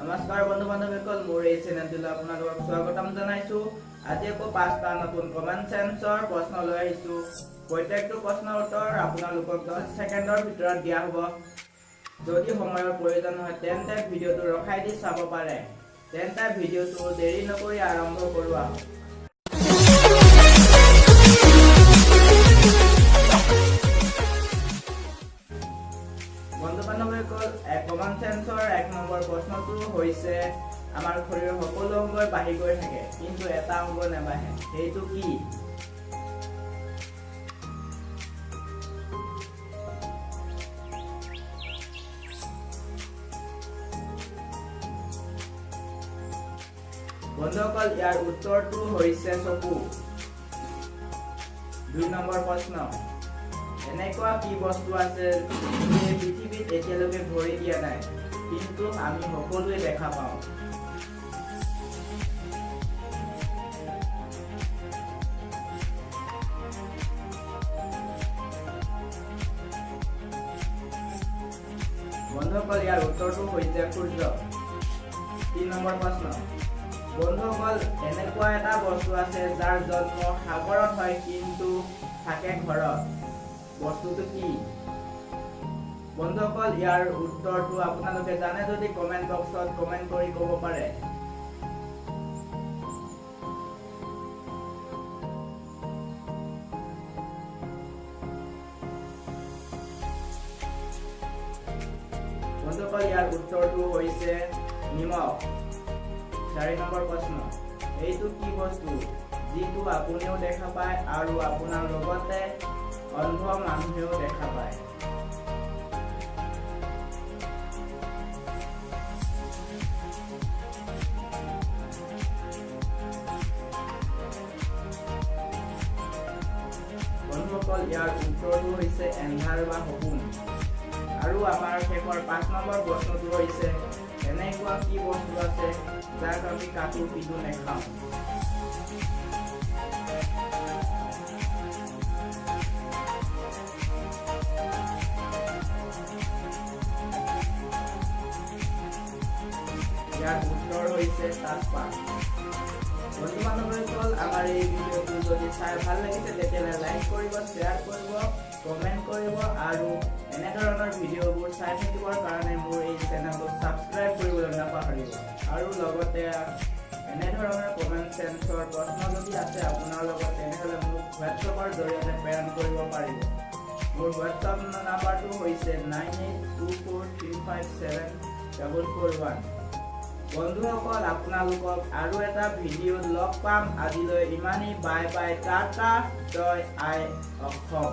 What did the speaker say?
নমস্কাৰ বন্ধু বান্ধৱীসকল, মোৰ এই চেনেলটোলৈ আপোনালোকক স্বাগতম জনাইছো। আজি আকৌ 5টা নতুন কমন সেন্সৰ প্ৰশ্ন লৈ আহিছো। প্ৰত্যেকটো প্ৰশ্নৰ উত্তৰ আপোনালোকক 10 ছেকেণ্ডৰ ভিতৰত দিয়া হ'ব। যদি সময়ৰ প্ৰয়োজন হয় তেন্তে ভিডিঅ'টো ৰখাই দি চাব পাৰে। তেন্তে ভিডিঅ'টো দেৰি নকৰি আৰম্ভ কৰোঁ। বন্ধু বান্ধৱীসকল, কমন সেন্সৰ 1 নম্বৰ প্ৰশ্নটো হৈছে আমাৰ শৰীৰৰ সকলো অংগই বাঢ়ি গৈ থাকে, কিন্তু এটা অংগ নাবাঢ়ে, সেইটো কি? বন্ধুসকল, ইয়াৰ উত্তৰটো হৈছে চকু। 2 নম্বৰ প্ৰশ্ন, এনেকুৱা কি বস্তু আছে যে পৃথিৱীত এতিয়ালৈকে ভৰি দিয়া নাই, কিন্তু আমি সকলোৱে দেখা পাওঁ? বন্ধুসকল, ইয়াৰ উত্তৰটো হৈছে সূৰ্য। 3 নম্বৰ প্ৰশ্ন, বন্ধুসকল, এনেকুৱা এটা বস্তু আছে যাৰ জন্ম সাগৰত হয় কিন্তু থাকে ঘৰত, বস্তুটো কি? বন্ধুসকল, ইয়াৰ উত্তৰটো আপোনালোকে জানে যদি কমেন্ট বক্সত কমেন্ট কৰি ক'ব পাৰে। বন্ধুসকল, ইয়াৰ উত্তৰটো হৈছে নিমখ। 4 নম্বৰ প্ৰশ্ন, এইটো কি বস্তু যিটো আপুনিও দেখা পায় আৰু আপোনাৰ লগতে অন্ধ মানুহেও দেখা পায়? বন্ধুসকল, ইয়াৰ উত্তৰটো হৈছে এন্ধাৰ বা সপোন। আৰু আমাৰ শেষৰ 5 নম্বৰ প্ৰশ্নটো হৈছে এনেকুৱা কি বস্তু আছে যাক আমি কাটো কিন্তু নেখাওঁ? ইয়াৰ উত্তৰ হৈছে তাজপাত। বন্ধু বান্ধৱীসকল, আমাৰ এই ভিডিঅ'টো যদি চাই ভাল লাগিছে তেতিয়াহ'লে লাইক কৰিব, শ্বেয়াৰ কৰিব, কমেণ্ট কৰিব আৰু এনেধৰণৰ ভিডিঅ'বোৰ চাই থাকিবৰ কাৰণে মোৰ এই চেনেলটো ছাবস্ক্ৰাইব কৰিবলৈ নাপাহৰিব। আৰু লগতে এনেধৰণৰ কমন সেন্সৰ প্ৰশ্ন যদি আছে আপোনাৰ লগত তেনেহ'লে মোক হোৱাটছআপৰ জৰিয়তে প্ৰেৰণ কৰিব পাৰিব। মোৰ হোৱাটছআপ নাম্বাৰটো হৈছে 9824357441। বন্ধুসকল, আপোনালোকক আৰু এটা ভিডিঅ'ত লগ পাম। আজিলৈ ইমানেই। বাই বাই, টাটা, জয় আই অসম।